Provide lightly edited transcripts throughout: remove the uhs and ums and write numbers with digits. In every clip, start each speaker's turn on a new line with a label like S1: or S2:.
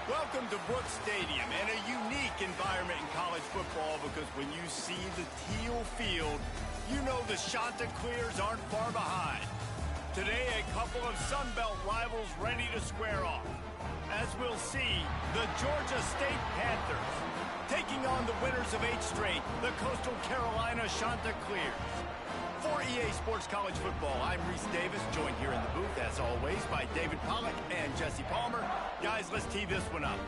S1: Welcome to Brooks Stadium, and a unique environment in college football because when you see the teal field, you know the Chanticleers aren't far behind. Today, a couple of FUNBelt rivals ready to square off. As we'll see, the Georgia State Panthers taking on the winners of 8 straight, the Coastal Carolina Chanticleers. For EA Sports College Football, I'm Reese Davis, joined here in the booth, as always, by David Pollack and Jesse Palmer. Guys, let's tee this one up.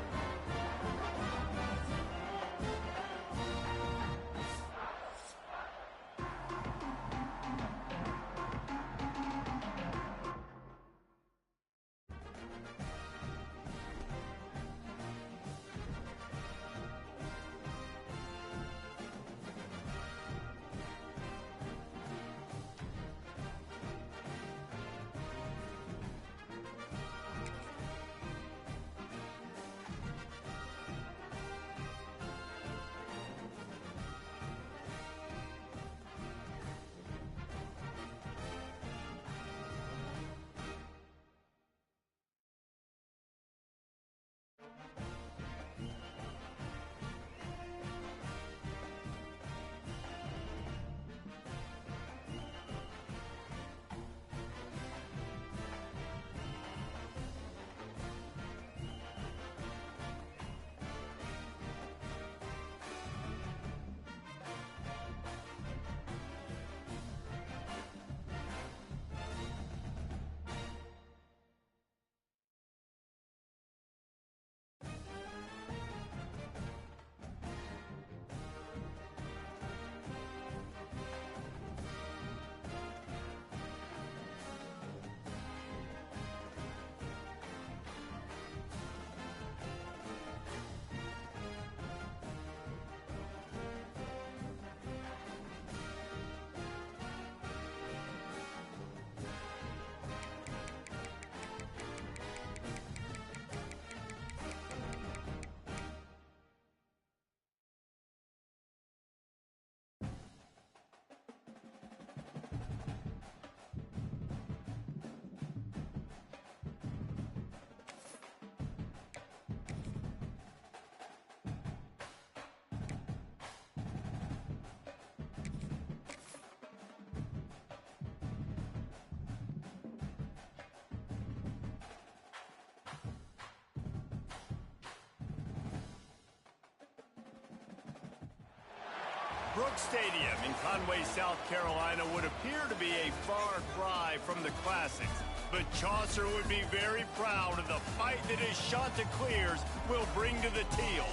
S1: Brooks Stadium in Conway, South Carolina would appear to be a far cry from the classics, but Chaucer would be very proud of the fight that his Chanticleers will bring to the teal.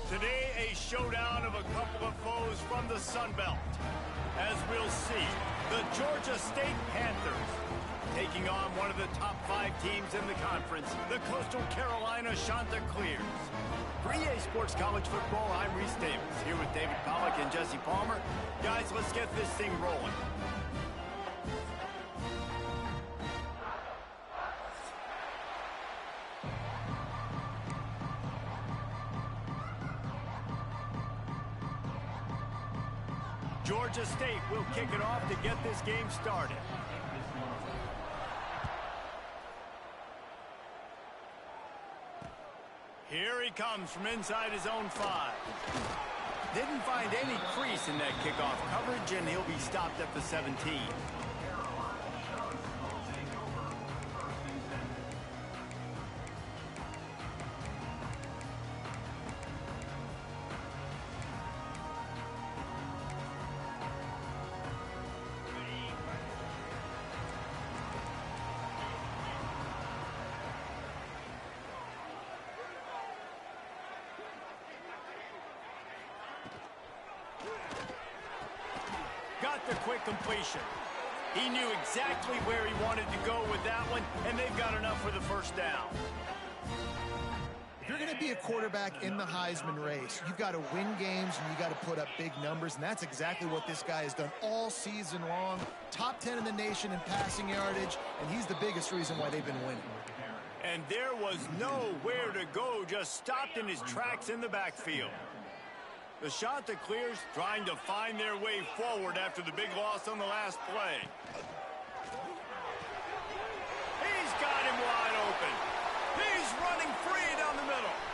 S1: Today, a showdown of a couple of foes from the FUNBelt. As we'll see, the Georgia State Panthers taking on one of the top 5 teams in the conference, the Coastal Carolina Chanticleers. For EA Sports College Football, I'm Reese Davis, here with David Pollack and Jesse Palmer. Guys, let's get this thing rolling. Georgia State will kick it off to get this game started. Here he comes from inside his own 5. Didn't find any crease in that kickoff coverage, and he'll be stopped at the 17. Got the quick completion. He knew exactly where he wanted to go with that one, and they've got enough for the first down.
S2: If you're going to be a quarterback in the Heisman race, you've got to win games and you got to put up big numbers, and that's exactly what this guy has done all season long. Top 10 in the nation in passing yardage, and he's the biggest reason why they've been winning.
S1: And there was nowhere to go, just stopped in his tracks in the backfield. The Chanticleers trying to find their way forward after the big loss on the last play. He's got him wide open. He's running free down the middle.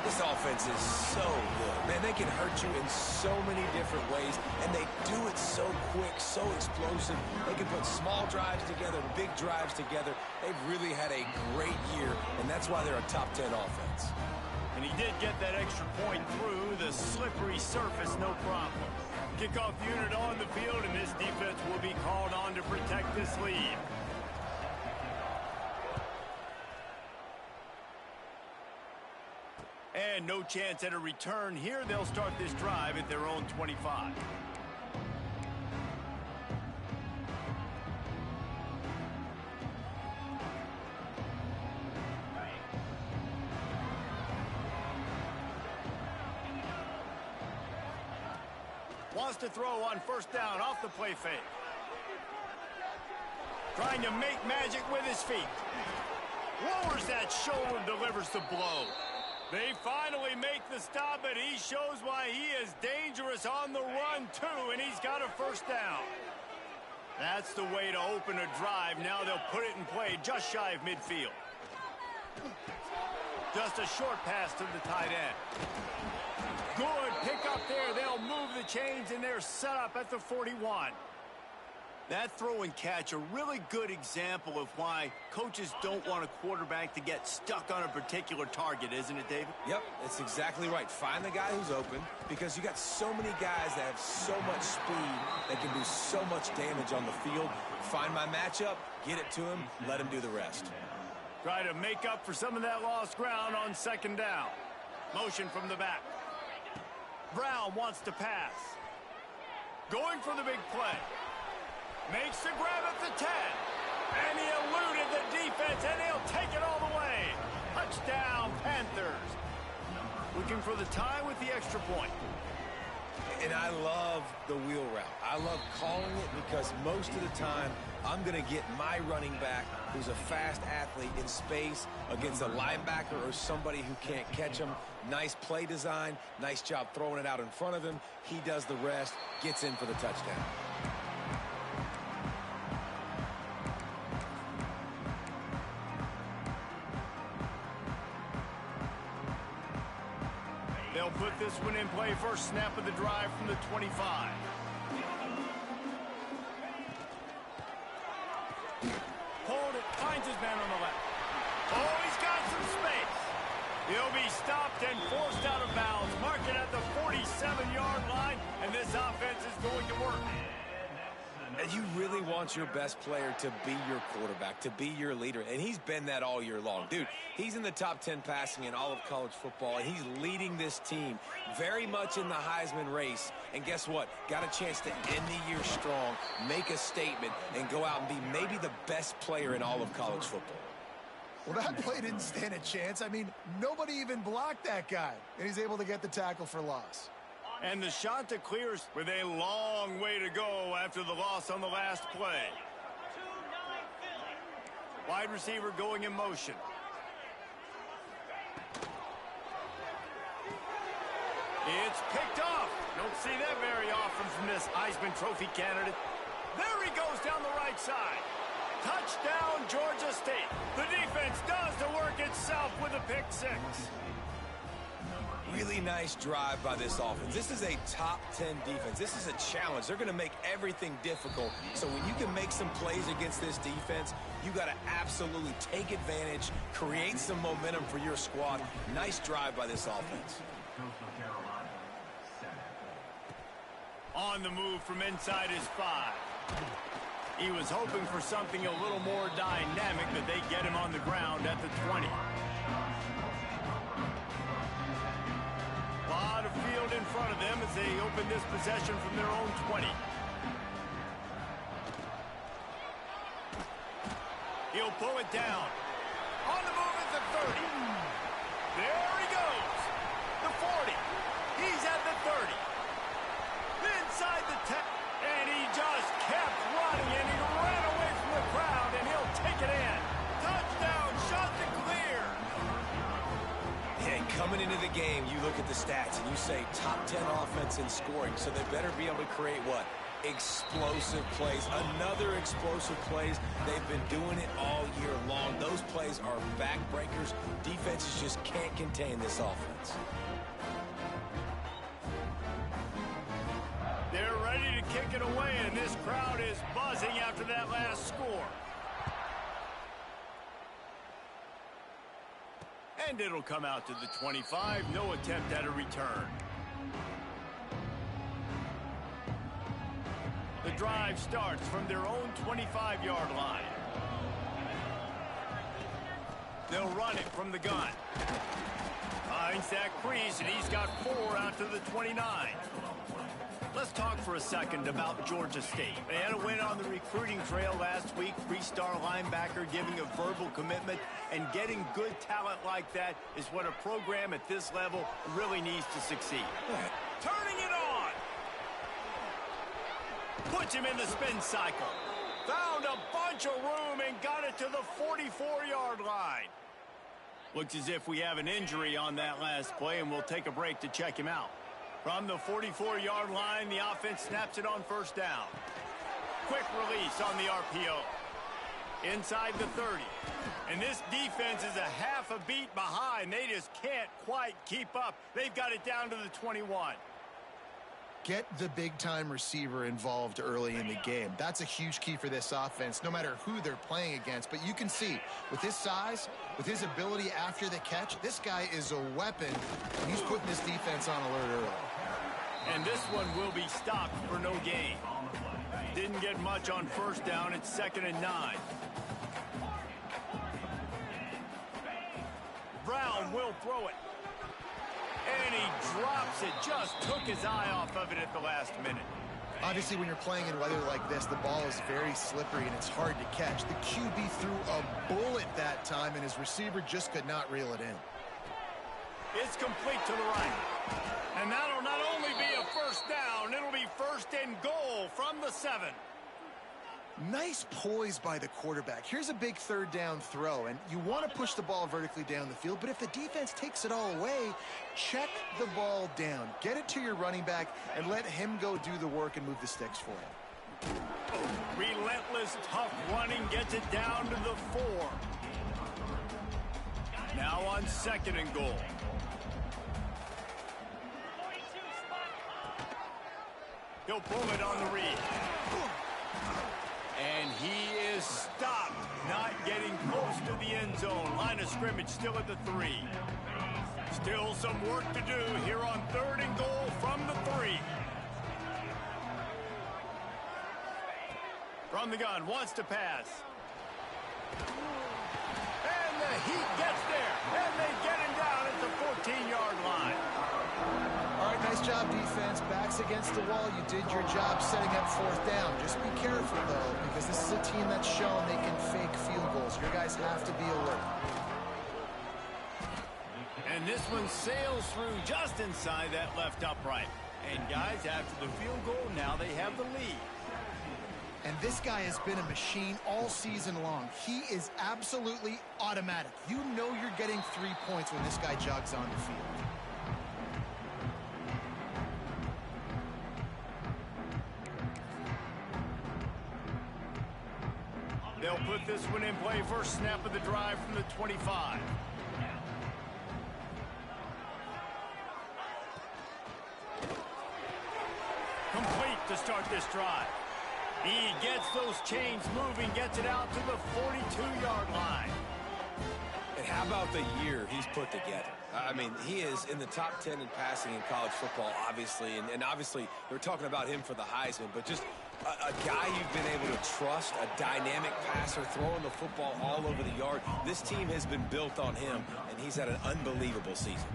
S3: This offense is so good. Man, they can hurt you in so many different ways, and they do it so quick, so explosive. They can put small drives together, big drives together. They've really had a great year, and that's why they're a top 10 offense.
S1: And he did get that extra point through the slippery surface, no problem. Kickoff unit on the field, and this defense will be called on to protect this lead. And no chance at a return here. They'll start this drive at their own 25. Wants to throw on first down off the play fake. Trying to make magic with his feet. Lowers that shoulder, delivers the blow. They finally make the stop, but he shows why he is dangerous on the run, too, and he's got a first down. That's the way to open a drive. Now they'll put it in play just shy of midfield. Just a short pass to the tight end. Good pick up there. They'll move the chains, and they're set up at the 41. That throw and catch, a really good example of why coaches don't want a quarterback to get stuck on a particular target, isn't it, David?
S3: Yep, that's exactly right. Find the guy who's open, because you got so many guys that have so much speed that can do so much damage on the field. Find my matchup, get it to him, let him do the rest.
S1: Try to make up for some of that lost ground on second down. Motion from the back. Brown wants to pass. Going for the big play. Makes the grab at the 10. And he eluded the defense, and he'll take it all the way. Touchdown, Panthers. Looking for the tie with the extra point.
S3: And I love the wheel route. I love calling it because most of the time I'm going to get my running back, who's a fast athlete, in space against a linebacker or somebody who can't catch him. Nice play design. Nice job throwing it out in front of him. He does the rest, gets in for the touchdown.
S1: They'll put this one in play. First snap of the drive from the 25. Hold it, finds his man on the left. Oh, he's got some space. He'll be stopped and forced out of bounds. Mark it at the 47-yard line, and this offense is going to work.
S3: And you really want your best player to be your quarterback, to be your leader, and he's been that all year long. Dude, he's in the top 10 passing in all of college football, and he's leading this team very much in the Heisman race. And guess what? Got a chance to end the year strong, make a statement, and go out and be maybe the best player in all of college football.
S2: Well, that play didn't stand a chance. I mean, nobody even blocked that guy, and he's able to get the tackle for loss.
S1: And the Shanta clears with a long way to go after the loss on the last play. Wide receiver going in motion. It's picked off. Don't see that very often from this Heisman Trophy candidate. There he goes down the right side. Touchdown, Georgia State. The defense does the work itself with a pick six.
S3: Really nice drive by this offense. This is a top 10 defense. This is a challenge. They're going to make everything difficult. So when you can make some plays against this defense, you got to absolutely take advantage, create some momentum for your squad. Nice drive by this offense.
S1: On the move from inside his 5. He was hoping for something a little more dynamic, but they get him on the ground at the 20. A lot of field in front of them as they open this possession from their own 20. He'll pull it down. On the move at the 30. There he goes. The 40. He's at the 30. Inside the 10. And he just kept running, and he ran away from the crowd, and he'll take it in. Touchdown, shot to clear.
S3: Yeah, coming into the game, you look at the stats, and you say top 10 offense in scoring, so they better be able to create what? explosive plays. Another explosive plays. They've been doing it all year long. Those plays are backbreakers. Defenses just can't contain this offense.
S1: They're ready to kick it away, and this crowd is buzzing after that last score. And it'll come out to the 25. No attempt at a return. The drive starts from their own 25-yard line. They'll run it from the gun. Finds that crease, and he's got 4 out to the 29. Let's talk for a second about Georgia State. They had a win on the recruiting trail last week. 3-star linebacker giving a verbal commitment, and getting good talent like that is what a program at this level really needs to succeed. Turning it on. Puts him in the spin cycle. Found a bunch of room and got it to the 44-yard line. Looks as if we have an injury on that last play, and we'll take a break to check him out. From the 44-yard line, the offense snaps it on first down. Quick release on the RPO. Inside the 30. And this defense is a half a beat behind. They just can't quite keep up. They've got it down to the 21.
S2: Get the big-time receiver involved early in the game. That's a huge key for this offense, no matter who they're playing against. But you can see, with his size, with his ability after the catch, this guy is a weapon. He's putting this defense on alert early.
S1: And this one will be stopped for no gain. Didn't get much on first down. It's 2nd and 9. Brown will throw it. And he drops it. Just took his eye off of it at the last minute.
S2: Obviously, when you're playing in weather like this, the ball is very slippery and it's hard to catch. The QB threw a bullet that time, and his receiver just could not reel it in.
S1: It's complete to the right. And that'll not only be a first down, it'll be 1st and goal from the 7.
S2: Nice poise by the quarterback. Here's a big 3rd down throw, and you want to push the ball vertically down the field, but if the defense takes it all away, check the ball down. Get it to your running back and let him go do the work and move the sticks for you.
S1: Relentless, tough running gets it down to the 4. Now on 2nd and goal. He'll pull it on the read. And he is stopped, not getting close to the end zone. Line of scrimmage still at the 3. Still some work to do here on 3rd and goal from the 3. From the gun, wants to pass. And the heat gets there, and they get him down at the 14-yard line.
S2: All right, nice job, defense. Backs against the wall. You did your job setting up 4th down. Just be careful, though, because this is a team that's shown they can fake field goals. Your guys have to be alert.
S1: And this one sails through just inside that left upright. And, guys, after the field goal, now they have the lead.
S2: And this guy has been a machine all season long. He is absolutely automatic. You know you're getting 3 points when this guy jogs on the field.
S1: They'll put this one in play. First snap of the drive from the 25. Complete to start this drive. He gets those chains moving, gets it out to the 42-yard line.
S3: And how about the year he's put together? I mean, he is in the top 10 in passing in college football, obviously. And obviously, they're talking about him for the Heisman. But just a guy you've been able to trust, a dynamic passer, throwing the football all over the yard. This team has been built on him, and he's had an unbelievable season.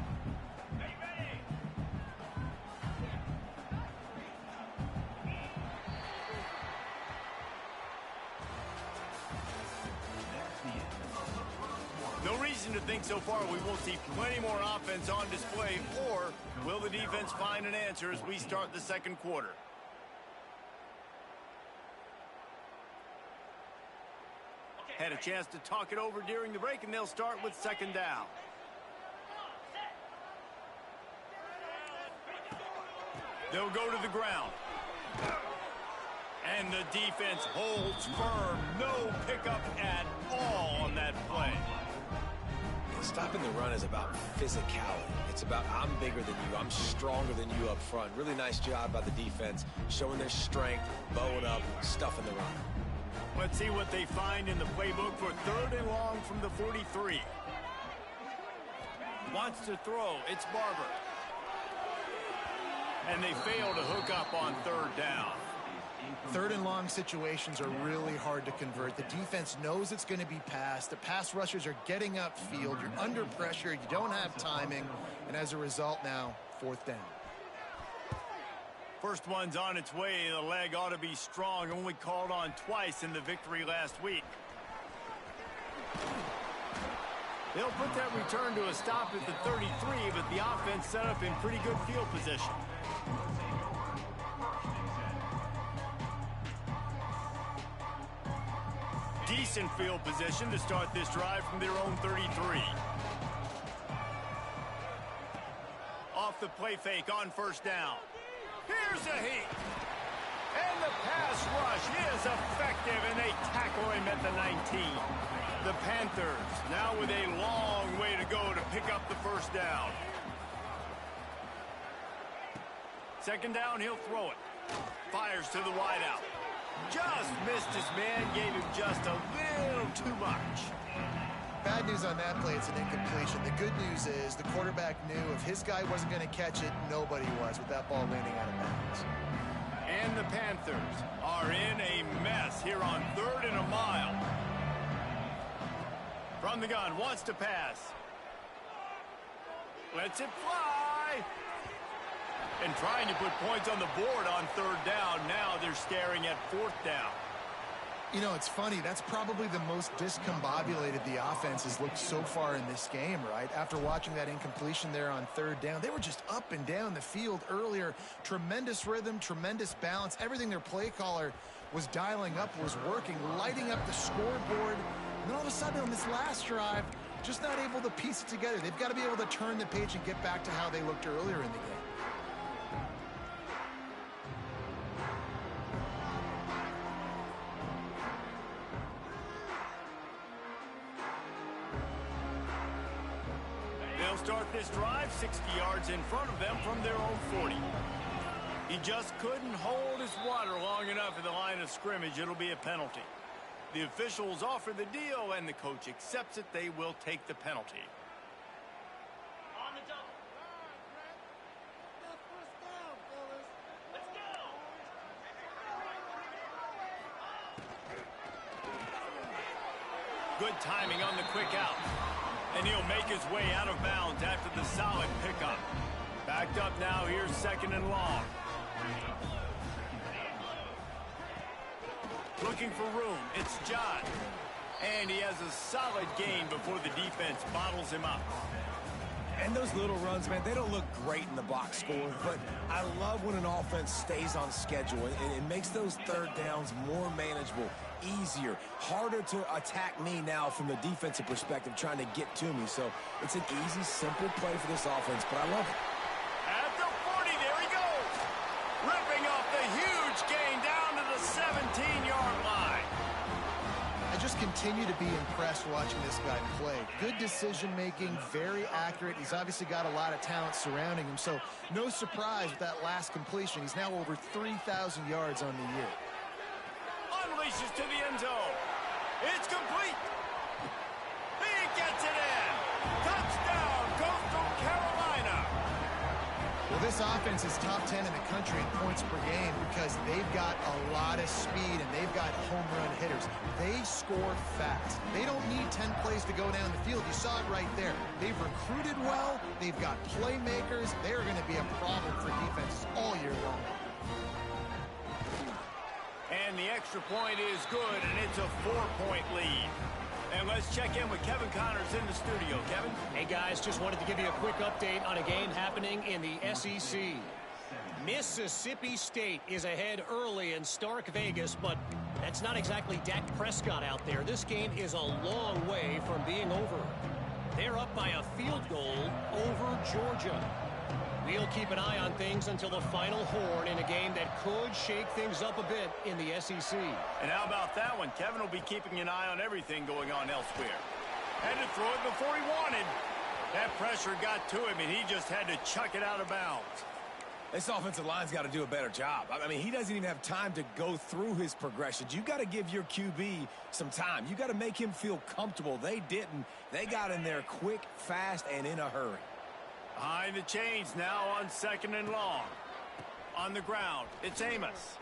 S1: No reason to think so far we won't see plenty more offense on display, or will the defense find an answer as we start the 2nd quarter? Had a chance to talk it over during the break, and they'll start with 2nd down. They'll go to the ground. And the defense holds firm. No pickup at all on that play.
S3: Stopping the run is about physicality. It's about I'm bigger than you. I'm stronger than you up front. Really nice job by the defense, showing their strength, bowing up, stuffing the run.
S1: Let's see what they find in the playbook for 3rd and long from the 43. Wants to throw. It's Barber. And they fail to hook up on 3rd down.
S2: 3rd and long situations are really hard to convert. The defense knows it's going to be passed. The pass rushers are getting upfield. You're under pressure. You don't have timing. And as a result now, 4th down.
S1: First one's on its way. The leg ought to be strong. Only called on twice in the victory last week. They'll put that return to a stop at the 33, but the offense set up in pretty good field position. Decent field position to start this drive from their own 33. Off the play fake on 1st down. Here's a heat. And the pass rush is effective, and they tackle him at the 19. The Panthers now with a long way to go to pick up the 1st down. 2nd down, he'll throw it. Fires to the wideout. Just missed his man, gave him just a little too much.
S2: Bad news on that play, it's an incompletion. The good news is the quarterback knew if his guy wasn't going to catch it, nobody was with that ball landing out of bounds.
S1: And the Panthers are in a mess here on 3rd and a mile. From the gun, wants to pass. Lets it fly. And trying to put points on the board on 3rd down. Now they're staring at 4th down.
S2: You know, it's funny. That's probably the most discombobulated the offense has looked so far in this game, right? After watching that incompletion there on 3rd down, they were just up and down the field earlier. Tremendous rhythm, tremendous balance. Everything their play caller was dialing up was working, lighting up the scoreboard. And then all of a sudden on this last drive, just not able to piece it together. They've got to be able to turn the page and get back to how they looked earlier in the game.
S1: They'll start this drive 60 yards in front of them from their own 40. He just couldn't hold his water long enough at the line of scrimmage. It'll be a penalty. The officials offer the deal, and the coach accepts it. They will take the penalty. On the double. Let's go. Good timing on the quick out. And he'll make his way out of bounds after the solid pickup. Backed up now, here's 2nd and long. Looking for room, it's John. And he has a solid gain before the defense bottles him up.
S3: And those little runs, man, they don't look great in the box score, but I love when an offense stays on schedule. It makes those 3rd downs more manageable, easier, harder to attack me now from the defensive perspective, trying to get to me. So it's an easy, simple play for this offense, but I love it.
S1: At the 40, there he goes. Ripping off the huge gain down to the 17-yard line.
S2: I just continue to be impressed watching this guy play. Good decision-making, very accurate. He's obviously got a lot of talent surrounding him, so no surprise with that last completion. He's now over 3,000 yards on the year.
S1: Unleashes to the end zone. It's complete. He gets it in. Touchdown, Coastal Carolina.
S2: Well, this offense is top 10 in the country in points per game because they've got a lot of speed and they've got home run hitters. They score fast. They don't need 10 plays to go down the field. You saw it right there. They've recruited well. They've got playmakers. They're going to be a problem for defenses all year long.
S1: And the extra point is good, and it's a 4-point lead. And let's check in with Kevin Connors in the studio. Kevin?
S4: Hey, guys, just wanted to give you a quick update on a game happening in the SEC. Mississippi State is ahead early in Stark Vegas, but that's not exactly Dak Prescott out there. This game is a long way from being over. They're up by a field goal over Georgia. We'll keep an eye on things until the final horn in a game that could shake things up a bit in the SEC.
S1: And how about that one? Kevin will be keeping an eye on everything going on elsewhere. Had to throw it before he wanted. That pressure got to him, and he just had to chuck it out of bounds.
S3: This offensive line's got to do a better job. I mean, he doesn't even have time to go through his progressions. You got to give your QB some time. You got to make him feel comfortable. They didn't. They got in there quick, fast, and in a hurry.
S1: Behind the chains now on 2nd and long. On the ground, it's Amos.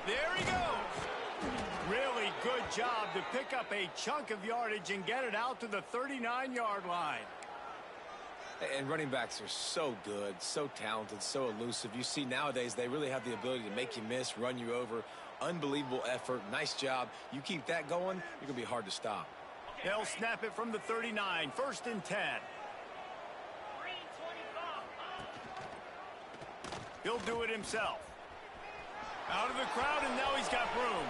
S1: There he goes. Really good job to pick up a chunk of yardage and get it out to the 39-yard line.
S3: And running backs are so good, so talented, so elusive. You see nowadays they really have the ability to make you miss, run you over. Unbelievable effort. Nice job. You keep that going, you're going to be hard to stop.
S1: They'll snap it from the 39. 1st and 10. He'll do it himself. Out of the crowd, and now he's got room.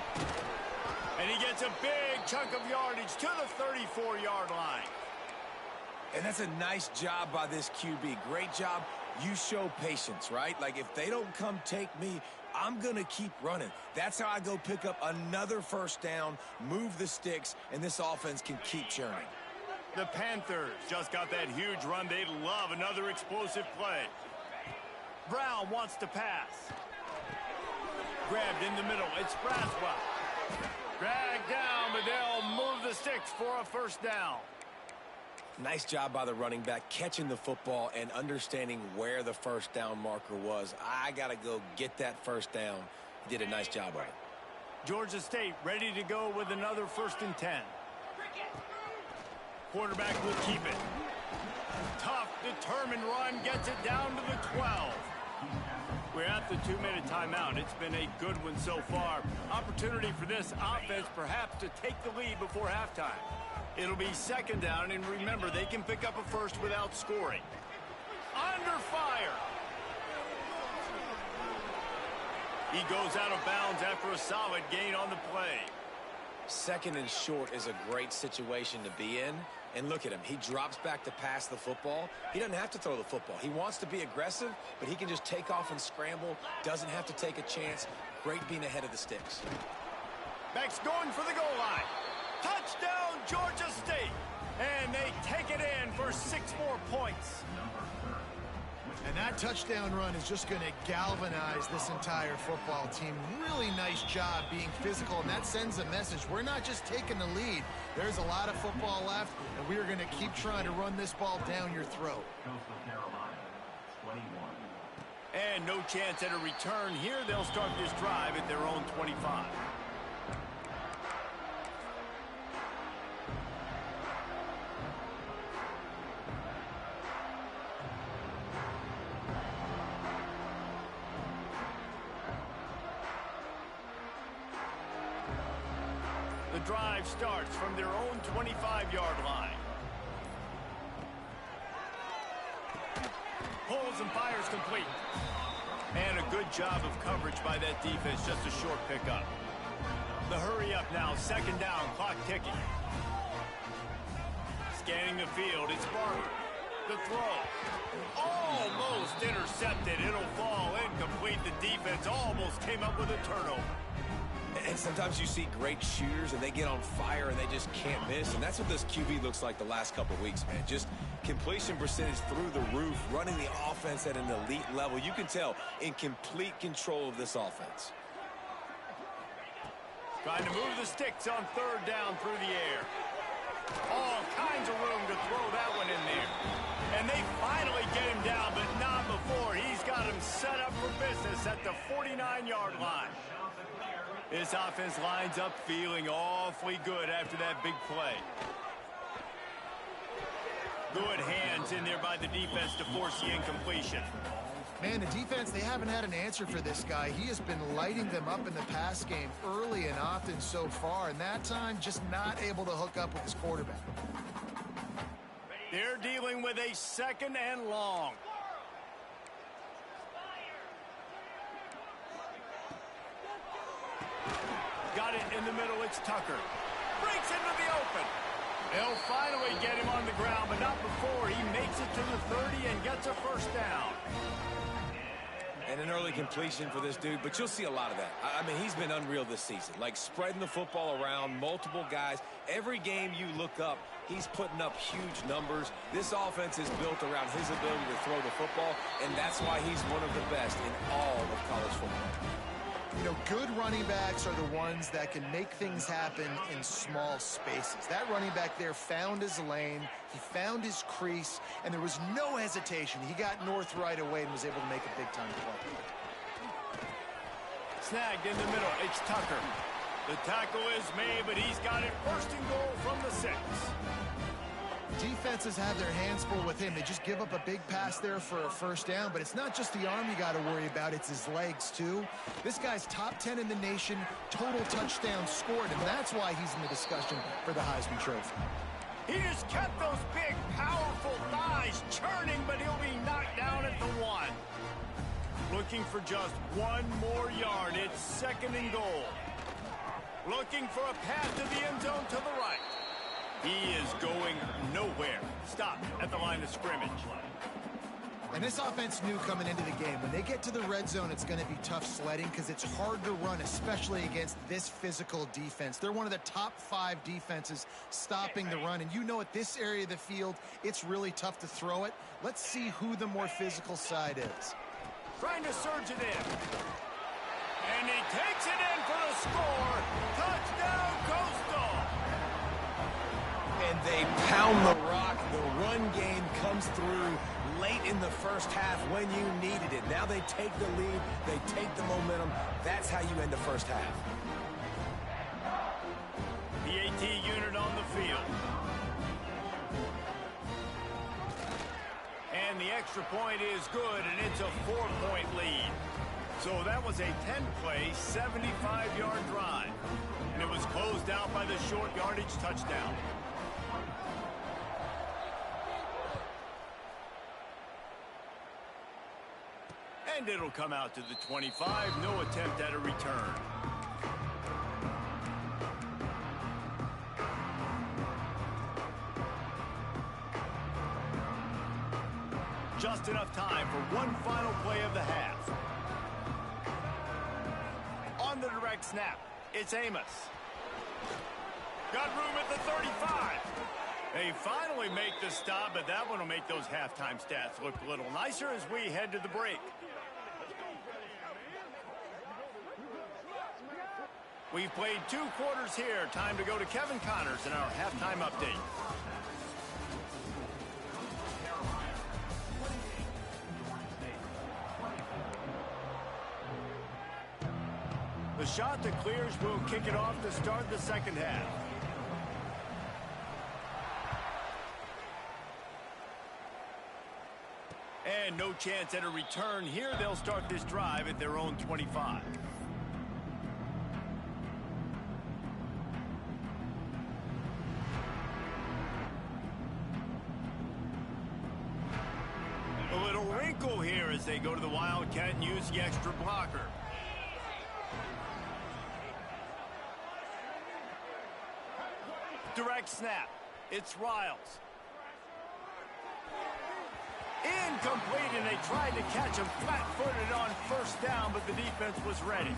S1: And he gets a big chunk of yardage to the 34-yard line.
S3: And that's a nice job by this QB. Great job. You show patience, right? Like, if they don't come take me, I'm going to keep running. That's how I go pick up another 1st down, move the sticks, and this offense can keep churning.
S1: The Panthers just got that huge run. They love another explosive play. Brown wants to pass. Grabbed in the middle. It's Braswell. Dragged down, but they'll move the sticks for a 1st down.
S3: Nice job by the running back, catching the football and understanding where the 1st down marker was. I got to go get that 1st down. He did a nice job of it.
S1: Georgia State ready to go with another 1st and 10. Quarterback will keep it. Tough, determined run, gets it down to the 12. We're at the 2-minute timeout. It's been a good one so far. Opportunity for this offense perhaps to take the lead before halftime. It'll be 2nd down, and remember, they can pick up a 1st without scoring. Under fire. He goes out of bounds after a solid gain on the play.
S3: 2nd and short is a great situation to be in. And look at him. He drops back to pass the football. He doesn't have to throw the football. He wants to be aggressive, but he can just take off and scramble. Doesn't have to take a chance. Great being ahead of the sticks.
S1: Back's going for the goal line. Touchdown, Georgia State. And they take it in for 6 more points.
S2: And that touchdown run is just going to galvanize this entire football team. Really nice job being physical, and that sends a message. We're not just taking the lead. There's a lot of football left, and we are going to keep trying to run this ball down your throat.
S1: And no chance at a return here. They'll start this drive at their own 25. The drive starts from their own 25-yard line. Pulls and fires complete. And a good job of coverage by that defense, just a short pickup. The hurry up now, 2nd down, clock ticking. Scanning the field, it's Barber. The throw. Almost intercepted. It'll fall incomplete. The defense almost came up with a turnover.
S3: And sometimes you see great shooters, and they get on fire, and they just can't miss. And that's what this QB looks like the last couple of weeks, man. Just completion percentage through the roof, running the offense at an elite level. You can tell in complete control of this offense.
S1: Trying to move the sticks on 3rd down through the air. All kinds of room to throw that one in there. And they finally get him down, but not before. He's got him set up for business at the 49-yard line. This offense lines up feeling awfully good after that big play. Good hands in there by the defense to force the incompletion.
S2: Man, the defense, they haven't had an answer for this guy. He has been lighting them up in the pass game early and often so far, and that time just not able to hook up with his quarterback.
S1: They're dealing with a 2nd and long. Got it in the middle, it's Tucker. Breaks into the open. They'll finally get him on the ground, but not before he makes it to the 30 and gets a first down.
S3: And an early completion for this dude, but you'll see a lot of that. I mean, he's been unreal this season, like spreading the football around, multiple guys. Every game you look up, he's putting up huge numbers. This offense is built around his ability to throw the football, and that's why he's one of the best in all of college football.
S2: You know, good running backs are the ones that can make things happen in small spaces. That running back there found his lane, he found his crease, and there was no hesitation. He got north right away and was able to make a big-time play.
S1: Snagged in the middle, it's Tucker. The tackle is made, but he's got it first and goal from the 6.
S2: Defenses have their hands full with him. They just give up a big pass there for a first down, but it's not just the arm you got to worry about, it's his legs too. This guy's top 10 in the nation, total touchdowns scored, and that's why he's in the discussion for the Heisman Trophy.
S1: He just kept those big, powerful thighs churning, but he'll be knocked down at the 1. Looking for just one more yard. It's second and goal. Looking for a path to the end zone to the right. He is going nowhere. Stop at the line of scrimmage.
S2: And this offense knew coming into the game, when they get to the red zone, it's going to be tough sledding because it's hard to run, especially against this physical defense. They're one of the top 5 defenses stopping the run. And you know at this area of the field, it's really tough to throw it. Let's see who the more physical side is.
S1: Trying to surge it in. And he takes it in for the score. Touchdown, Coastal.
S3: And they pound the rock. The run game comes through late in the first half when you needed it. Now they take the lead. They take the momentum. That's how you end the first half.
S1: The AT unit on the field. And the extra point is good, and it's a 4-point lead. So that was a 10-play, 75-yard drive. And it was closed out by the short yardage touchdown. And it'll come out to the 25. No attempt at a return. Just enough time for one final play of the half. On the direct snap, it's Amos. Got room at the 35. They finally make the stop, but that one will make those halftime stats look a little nicer as we head to the break. We've played 2 quarters here. Time to go to Kevin Connors in our halftime update. The shot that clears will kick it off to start the second half. And no chance at a return here. They'll start this drive at their own 25. A little wrinkle here as they go to the Wildcat and use the extra blocker. Direct snap. It's Riles. Incomplete, and they tried to catch him flat-footed on first down, but the defense was ready.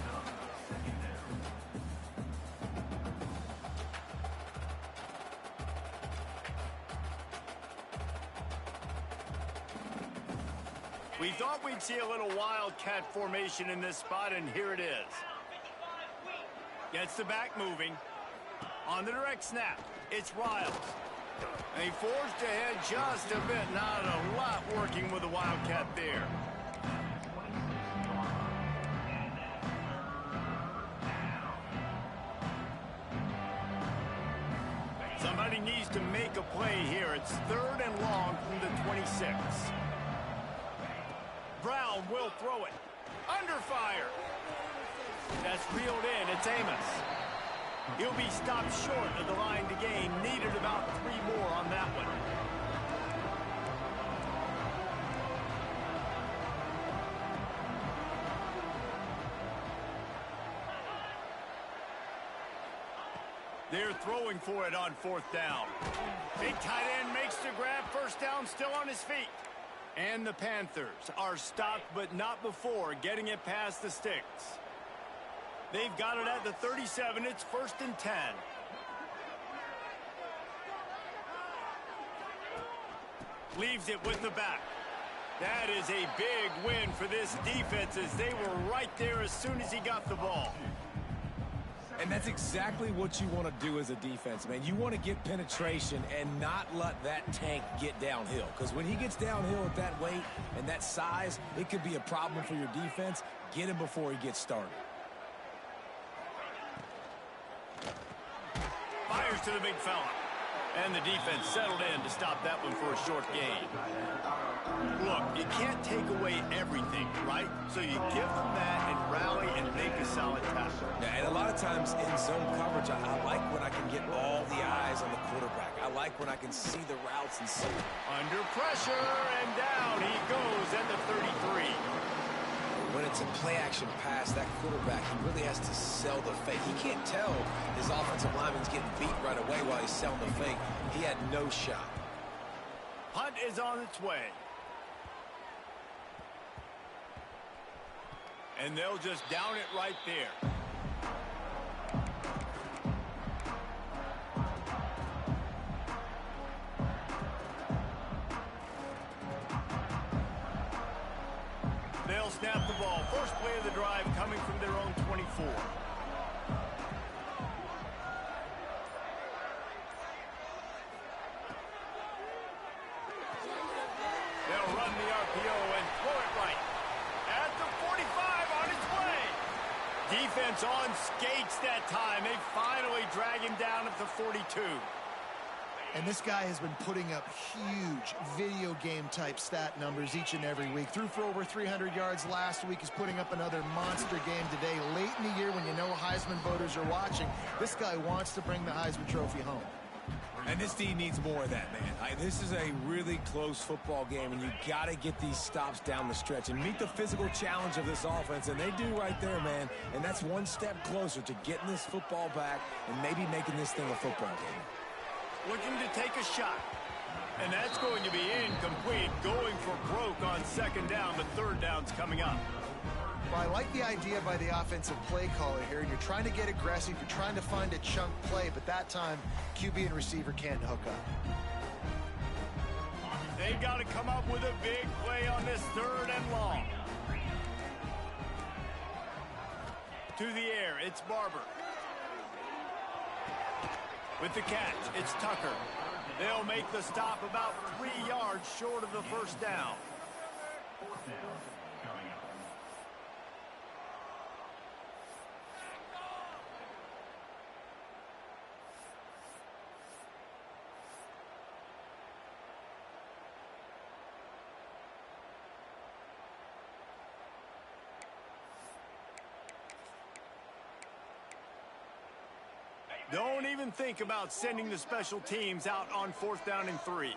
S1: We thought we'd see a little Wildcat formation in this spot, and here it is. Gets the back moving. On the direct snap, it's Riles. They forced ahead just a bit. Not a lot working with the Wildcat there. Somebody needs to make a play here. It's 3rd and long from the 26. Brown will throw it. Under fire. That's reeled in. It's Amos. He'll be stopped short of the line to gain. Needed about 3 more on that one. They're throwing for it on 4th down. Big tight end makes the grab. First down, still on his feet. And the Panthers are stopped, but not before getting it past the sticks. They've got it at the 37. It's 1st and 10. Leaves it with the back. That is a big win for this defense as they were right there as soon as he got the ball.
S3: And that's exactly what you want to do as a defense, man. You want to get penetration and not let that tank get downhill. Because when he gets downhill at that weight and that size, it could be a problem for your defense. Get him before he gets started.
S1: Fires to the big fella. And the defense settled in to stop that one for a short gain. Look, you can't take away everything, right? So you give them that and rally and make a solid tackle.
S3: Yeah, and a lot of times in zone coverage, I like when I can get all the eyes on the quarterback. I like when I can see the routes and see.
S1: Under pressure, and down he goes at the 33.
S3: When it's a play-action pass, that quarterback, he really has to sell the fake. He can't tell his offensive lineman's getting beat right away while he's selling the fake. He had no shot.
S1: Punt is on its way. And they'll just down it right there. They'll snap the ball. First play of the drive coming from their own 24. They'll run the RPO and throw it right. At the 45 on its way. Defense on skates that time. They finally drag him down at the 42.
S2: And this guy has been putting up huge video game type stat numbers each and every week. Threw for over 300 yards last week. He's putting up another monster game today. Late in the year when you know Heisman voters are watching, this guy wants to bring the Heisman Trophy home.
S3: And this team needs more of that, man. This is a really close football game, and you got to get these stops down the stretch and meet the physical challenge of this offense, and they do right there, man. And that's one step closer to getting this football back and maybe making this thing a football game.
S1: Looking to take a shot. And that's going to be incomplete. Going for broke on 2nd down, but 3rd down's coming up.
S2: Well, I like the idea by the offensive play caller here. You're trying to get aggressive. You're trying to find a chunk play, but that time, QB and receiver can't hook up.
S1: They've got to come up with a big play on this 3rd and long. To the air, it's Barber. With the catch, it's Tucker. They'll make the stop about 3 yards short of the 1st down. Don't even think about sending the special teams out on 4th down and 3.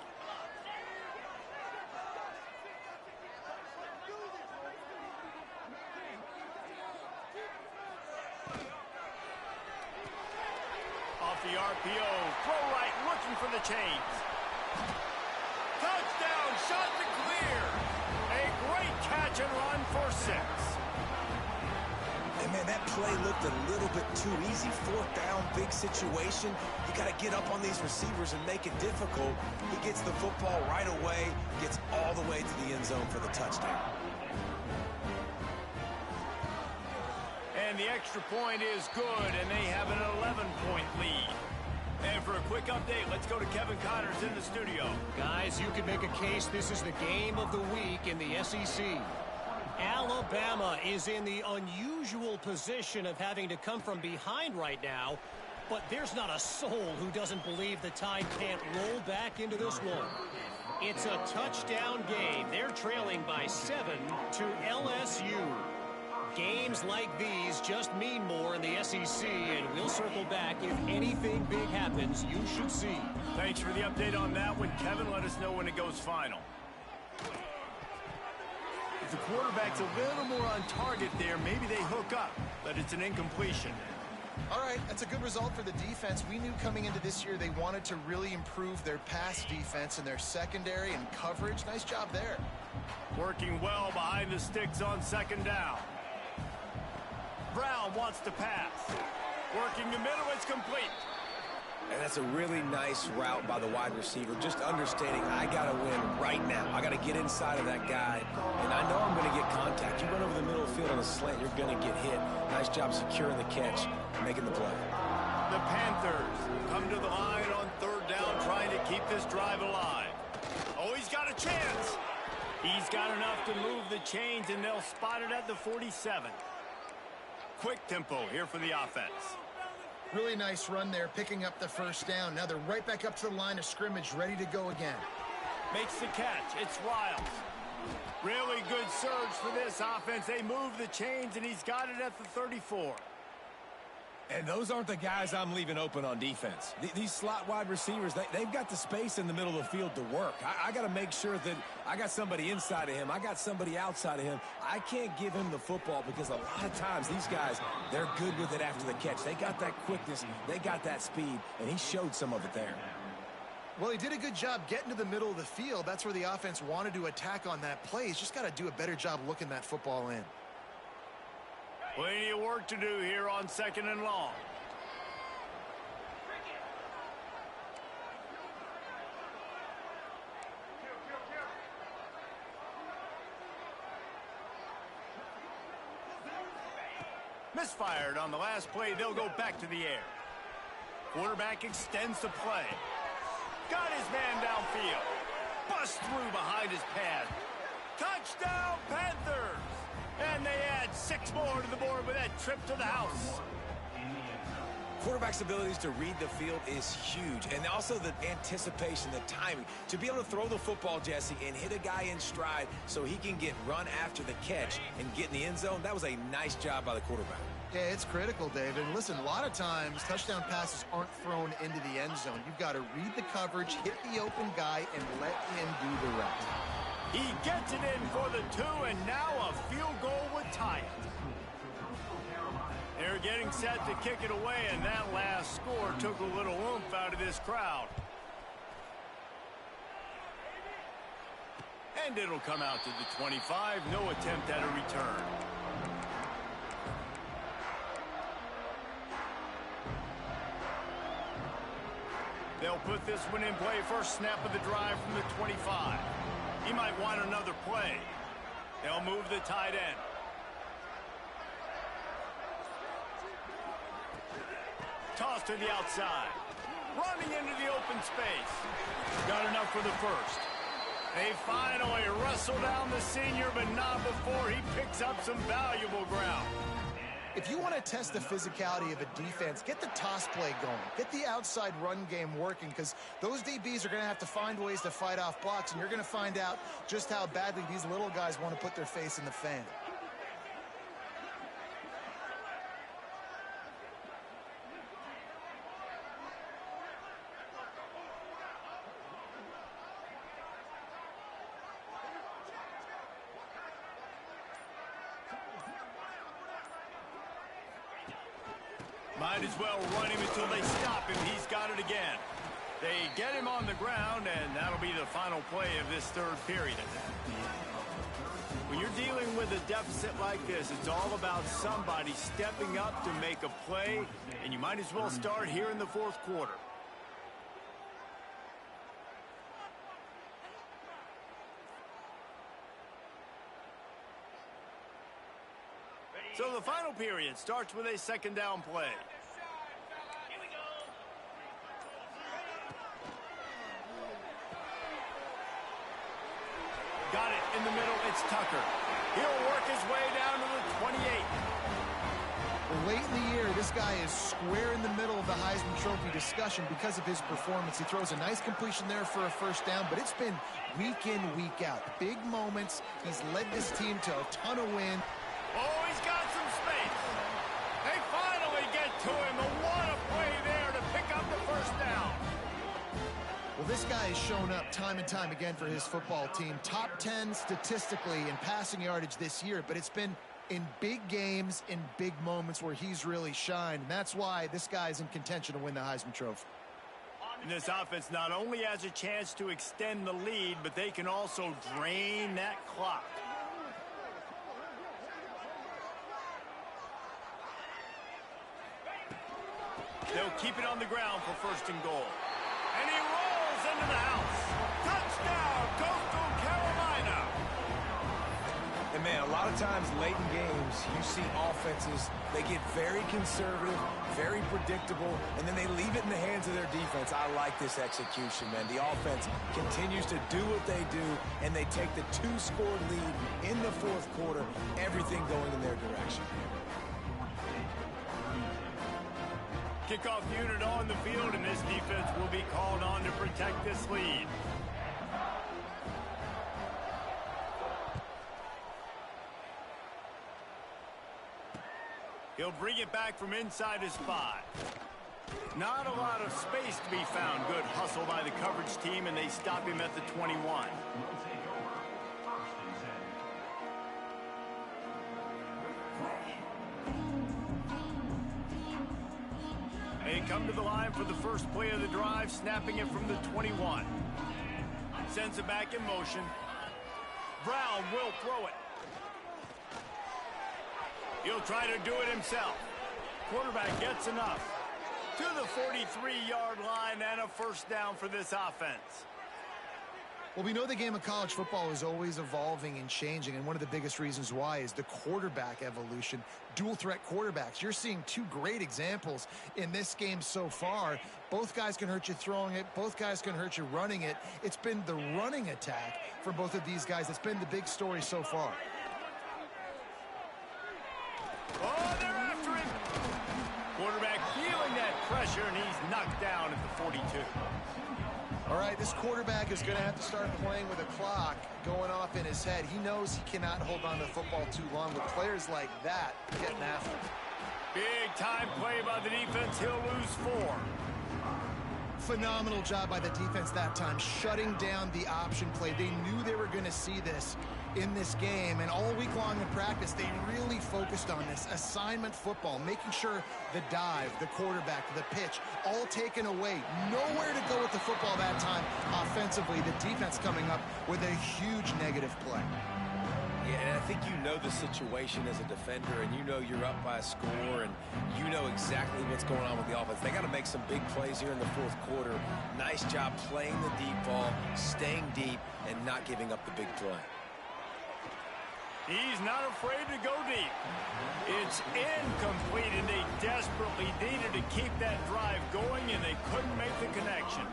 S1: Off the RPO, throw right, looking for the chains. Touchdown, shot to clear. A great catch and run for 6.
S3: And, man, that play looked a little bit too easy. 4th down, big situation. You got to get up on these receivers and make it difficult. He gets the football right away, gets all the way to the end zone for the touchdown.
S1: And the extra point is good, and they have an 11-point lead. And for a quick update, let's go to Kevin Connors in the studio.
S4: Guys, you could make a case this is the game of the week in the SEC. Alabama is in the unusual position of having to come from behind right now, but there's not a soul who doesn't believe the Tide can't roll back into this one. It's a touchdown game. They're trailing by 7 to LSU. Games like these just mean more in the SEC, and we'll circle back. If anything big happens, you should see.
S1: Thanks for the update on that one, Kevin. Let us know when it goes final. If the quarterback's a little more on target there, maybe they hook up, but it's an incompletion.
S2: All right, that's a good result for the defense. We knew coming into this year they wanted to really improve their pass defense and their secondary and coverage. Nice job there.
S1: Working well behind the sticks on second down. Brown wants to pass. Working the middle, it's complete.
S3: And that's a really nice route by the wide receiver, just understanding I got to win right now. I got to get inside of that guy, and I know I'm going to get contact. You run over the middle of the field on a slant, you're going to get hit. Nice job securing the catch, making the play.
S1: The Panthers come to the line on third down, trying to keep this drive alive. Oh, he's got a chance. He's got enough to move the chains, and they'll spot it at the 47. Quick tempo here for the offense.
S2: Really nice run there, picking up the first down. Now they're right back up to the line of scrimmage, ready to go again.
S1: Makes the catch. It's Riles. Really good surge for this offense. They move the chains, and he's got it at the 34.
S3: And those aren't the guys I'm leaving open on defense. These slot wide receivers, they've got the space in the middle of the field to work. I got to make sure that I got somebody inside of him. I got somebody outside of him. I can't give him the football because a lot of times these guys, they're good with it after the catch. They got that quickness. They got that speed, and he showed some of it there.
S2: Well, he did a good job getting to the middle of the field. That's where the offense wanted to attack on that play. He's just got to do a better job looking that football in.
S1: Plenty of work to do here on second and long. Misfired on the last play. They'll go back to the air. Quarterback extends the play. Got his man downfield. Bust through behind his pad. Touchdown, Panthers! And they add 6 more to the board with that trip to the house.
S3: Quarterback's abilities to read the field is huge, and also the anticipation, the timing. To be able to throw the football, Jesse, and hit a guy in stride so he can get run after the catch and get in the end zone, that was a nice job by the quarterback.
S2: Yeah, it's critical, David. And listen, a lot of times touchdown passes aren't thrown into the end zone. You've got to read the coverage, hit the open guy, and let him do the rest.
S1: He gets it in for the 2, and now a field goal would tie it. They're getting set to kick it away, and that last score took a little oomph out of this crowd. And it'll come out to the 25. No attempt at a return. They'll put this one in play. First snap of the drive from the 25. He might want another play. They'll move the tight end. Toss to the outside. Running into the open space. Got enough for the first. They finally wrestle down the senior, but not before he picks up some valuable ground.
S2: If you want to test the physicality of a defense, get the toss play going. Get the outside run game working, because those DBs are going to have to find ways to fight off blocks, and you're going to find out just how badly these little guys want to put their face in the fan.
S1: Might as well run him until they stop him. He's got it again. They get him on the ground, and that'll be the final play of this third period. When you're dealing with a deficit like this, it's all about somebody stepping up to make a play, and you might as well start here in the fourth quarter. So the final period starts with a second down play. Got it in the middle. It's Tucker. He'll work his way down to the 28.
S2: Well, late in the year, this guy is square in the middle of the Heisman Trophy discussion because of his performance. He throws a nice completion there for a first down, but it's been week in, week out. Big moments. He's led this team to a ton of wins.
S1: Oh, he's got some space. They finally get to him. And what a play there to pick up the first down.
S2: Well, this guy has shown up time and time again for his football team. Top 10 statistically in passing yardage this year, but it's been in big games, in big moments where he's really shined. And that's why this guy's in contention to win the Heisman Trophy.
S1: And this offense not only has a chance to extend the lead, but they can also drain that clock. They'll keep it on the ground for 1st and goal. And he rolls into the house. Touchdown, Coastal Carolina.
S3: And, man, a lot of times late in games, you see offenses, they get very conservative, very predictable, and then they leave it in the hands of their defense. I like this execution, man. The offense continues to do what they do, and they take the 2-score lead in the 4th quarter, everything going in their direction.
S1: Kickoff unit on the field, and this defense will be called on to protect this lead. He'll bring it back from inside his 5. Not a lot of space to be found. Good hustle by the coverage team, and they stop him at the 21. They come to the line for the first play of the drive, snapping it from the 21. Sends it back in motion. Brown will throw it. He'll try to do it himself. Quarterback gets enough. To the 43-yard line and a 1st down for this offense.
S2: Well, we know the game of college football is always evolving and changing, and one of the biggest reasons why is the quarterback evolution. Dual threat quarterbacks. You're seeing 2 great examples in this game so far. Both guys can hurt you throwing it. Both guys can hurt you running it. It's been the running attack for both of these guys that's been the big story so far.
S1: Oh, they're after him. Quarterback feeling that pressure, and he's knocked down at the 42.
S2: All right, this quarterback is going to have to start playing with a clock going off in his head. He knows he cannot hold on to the football too long with players like that getting after him.
S1: Big time play by the defense. He'll lose 4.
S2: Phenomenal job by the defense that time, shutting down the option play. They knew they were going to see this in this game, and all week long in practice, they really focused on this assignment football, making sure the dive, the quarterback, the pitch, all taken away. Nowhere to go with the football that time offensively. The defense coming up with a huge negative play.
S3: Yeah, and I think you know the situation as a defender, and you know you're up by a score, and you know exactly what's going on with the offense. They got to make some big plays here in the 4th quarter. Nice job playing the deep ball, staying deep, and not giving up the big play.
S1: He's not afraid to go deep. It's incomplete, and they desperately needed to keep that drive going, and they couldn't make the connection.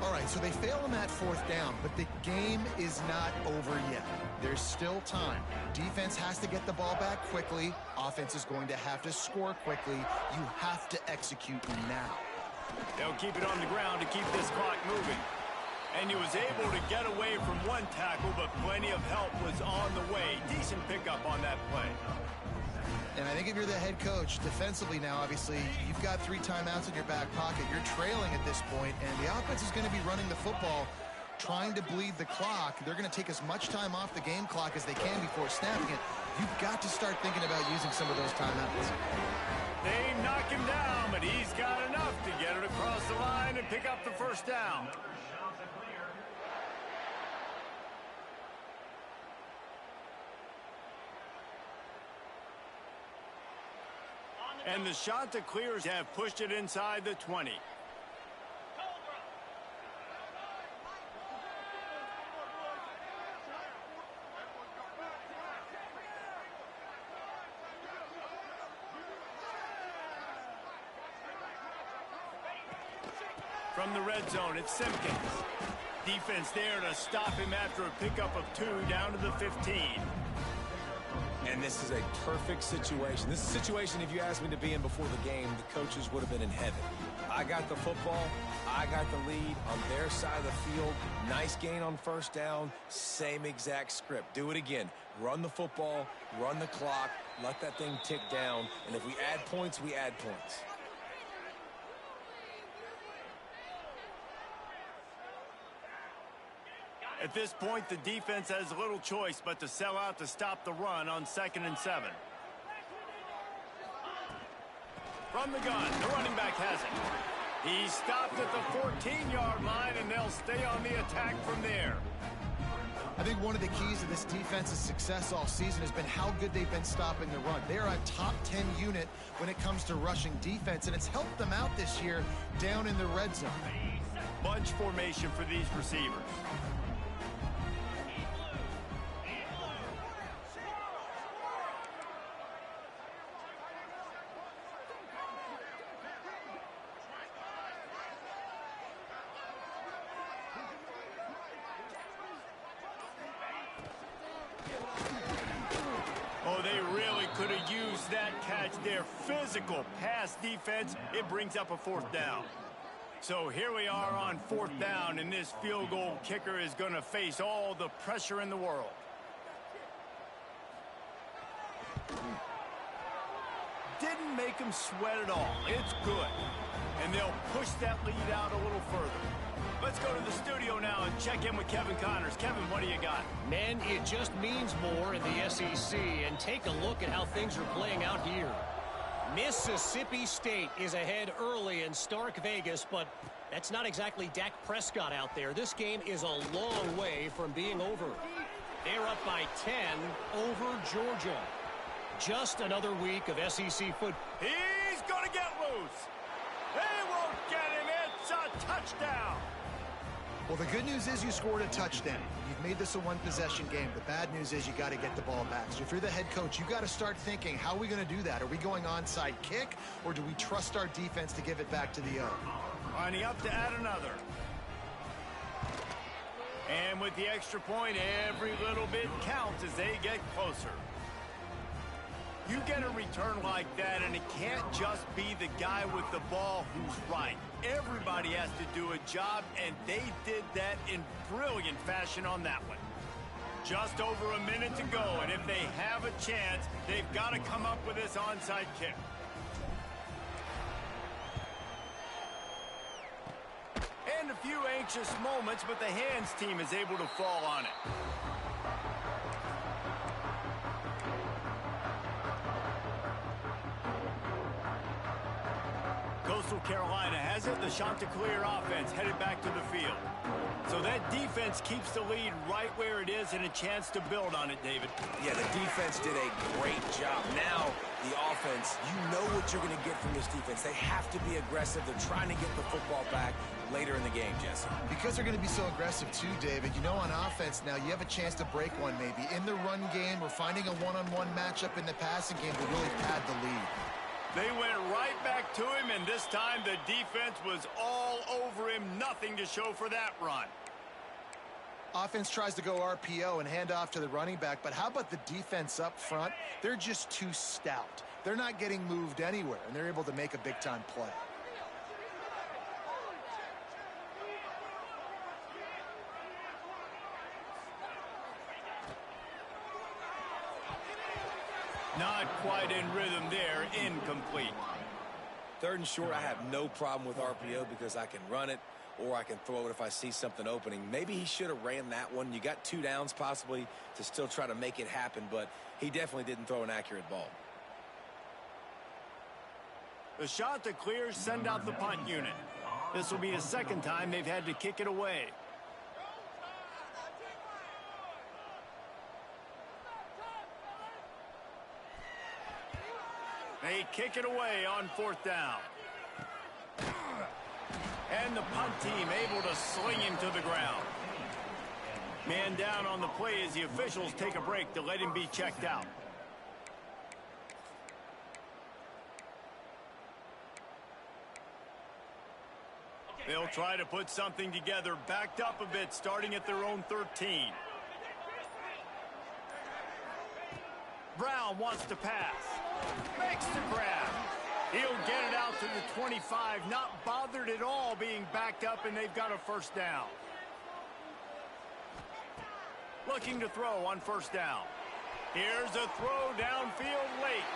S2: All right, so they fail on that 4th down, but the game is not over yet. There's still time. Defense has to get the ball back quickly. Offense is going to have to score quickly. You have to execute now.
S1: They'll keep it on the ground to keep this clock moving. And he was able to get away from one tackle, but plenty of help was on the way. Decent pickup on that play.
S2: And I think if you're the head coach, defensively now, obviously, you've got 3 timeouts in your back pocket. You're trailing at this point, and the offense is going to be running the football, trying to bleed the clock. They're going to take as much time off the game clock as they can before snapping it. You've got to start thinking about using some of those timeouts.
S1: They knock him down, but he's got enough to get it across the line and pick up the 1st down. And the Chanticleers have pushed it inside the 20. From the red zone, it's Simpkins. Defense there to stop him after a pickup of 2 down to the 15.
S3: And this is a perfect situation. This is a situation, if you asked me to be in before the game, the coaches would have been in heaven. I got the football. I got the lead on their side of the field. Nice gain on 1st down. Same exact script. Do it again. Run the football, run the clock, let that thing tick down. And if we add points, we add points.
S1: At this point, the defense has little choice but to sell out to stop the run on 2nd and 7. From the gun, the running back has it. He stopped at the 14-yard line, and they'll stay on the attack from there.
S2: I think one of the keys to this defense's success all season has been how good they've been stopping the run. They're a top 10 unit when it comes to rushing defense, and it's helped them out this year down in the red zone.
S1: Bunch formation for these receivers. Oh, they really could have used that catch there. Physical pass defense. It brings up a 4th down. So here we are on 4th down, and this field goal kicker is going to face all the pressure in the world. Didn't make him sweat at all. It's good. And they'll push that lead out a little further. Let's go to the studio now and check in with Kevin Connors. Kevin, what do you got?
S4: Men, it just means more in the SEC, and take a look at how things are playing out here. Mississippi State is ahead early in Stark Vegas, but that's not exactly Dak Prescott out there. This game is a long way from being over. They're up by 10 over Georgia. Just another week of SEC football.
S1: He's going to get loose. They won't get him. It's a touchdown.
S2: Well, the good news is you scored a touchdown. You've made this a one-possession game. The bad news is you got to get the ball back. So if you're the head coach, you got to start thinking, how are we going to do that? Are we going onside kick, or do we trust our defense to give it back to the O?
S1: Lining up to add another. And with the extra point, every little bit counts as they get closer. You get a return like that, and it can't just be the guy with the ball who's right. Everybody has to do a job, and they did that in brilliant fashion on that one. Just over a minute to go, and if they have a chance, they've got to come up with this onside kick. And a few anxious moments, but the hands team is able to fall on it. Coastal Carolina has it. The Chanticleer offense headed back to the field. So that defense keeps the lead right where it is and a chance to build on it, David.
S3: Yeah, the defense did a great job. Now, the offense, you know what you're going to get from this defense. They have to be aggressive. They're trying to get the football back later in the game, Jesse.
S2: Because they're going to be so aggressive too, David, you know, on offense now, you have a chance to break one maybe. In the run game, we're finding a one-on-one matchup in the passing game to really pad the lead.
S1: They went right back to him, and this time the defense was all over him. Nothing to show for that run.
S2: Offense tries to go RPO and hand off to the running back, but how about the defense up front? They're just too stout. They're not getting moved anywhere, and they're able to make a big-time play.
S1: Not quite in rhythm there. Incomplete.
S3: 3rd and short, I have no problem with RPO because I can run it or I can throw it if I see something opening. Maybe he should have ran that one. You got 2 downs possibly to still try to make it happen, but he definitely didn't throw an accurate ball.
S1: The Chanticleers send out the punt unit. This will be the 2nd time they've had to kick it away. They kick it away on 4th down. And the punt team able to sling him to the ground. Man down on the play as the officials take a break to let him be checked out. They'll try to put something together, backed up a bit, starting at their own 13. Brown wants to pass. Makes the grab. He'll get it out to the 25, not bothered at all being backed up, and they've got a 1st down. Looking to throw on 1st down. Here's a throw downfield late.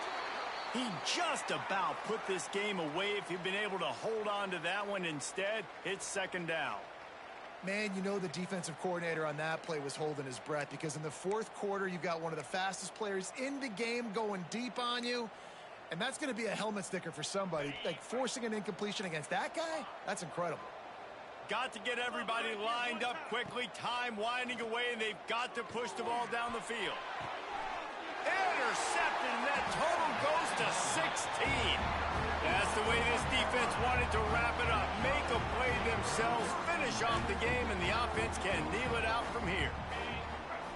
S1: He just about put this game away if he'd been able to hold on to that one. Instead, it's 2nd down.
S2: Man, you know the defensive coordinator on that play was holding his breath, because in the fourth quarter, you've got one of the fastest players in the game going deep on you, and that's going to be a helmet sticker for somebody. Like, forcing an incompletion against that guy, that's incredible.
S1: Got to get everybody lined up quickly, time winding away, and they've got to push the ball down the field. Intercepted, and that total goes to 16. That's the way this defense wanted to wrap it up. Make a play themselves, finish off the game, and the offense can kneel it out from here.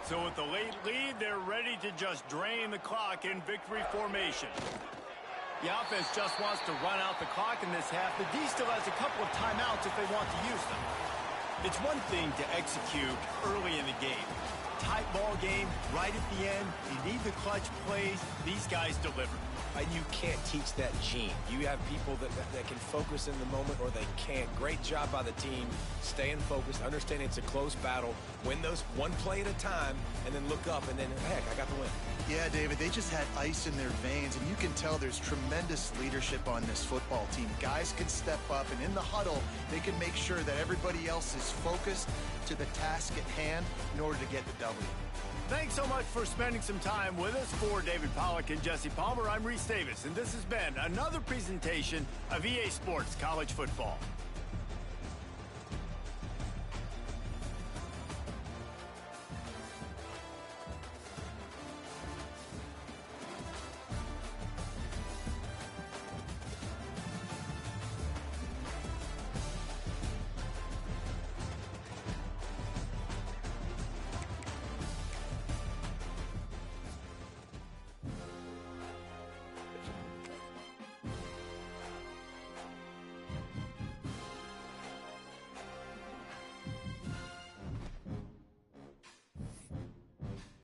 S1: So with the late lead, they're ready to just drain the clock in victory formation. The offense just wants to run out the clock in this half. The D still has a couple of timeouts if they want to use them. It's one thing to execute early in the game. Tight ball game, right at the end. You need the clutch plays. These guys deliver.
S3: And you can't teach that gene. You have people that can focus in the moment, or they can't. Great job by the team, staying focused, understanding it's a close battle, win those one play at a time, and then look up, and then, heck, I got the win.
S2: Yeah, David, they just had ice in their veins, and you can tell there's tremendous leadership on this football team. Guys can step up, and in the huddle, they can make sure that everybody else is focused to the task at hand in order to get the W.
S1: Thanks so much for spending some time with us. For David Pollack and Jesse Palmer, I'm Reese Davis, and this has been another presentation of EA Sports College Football.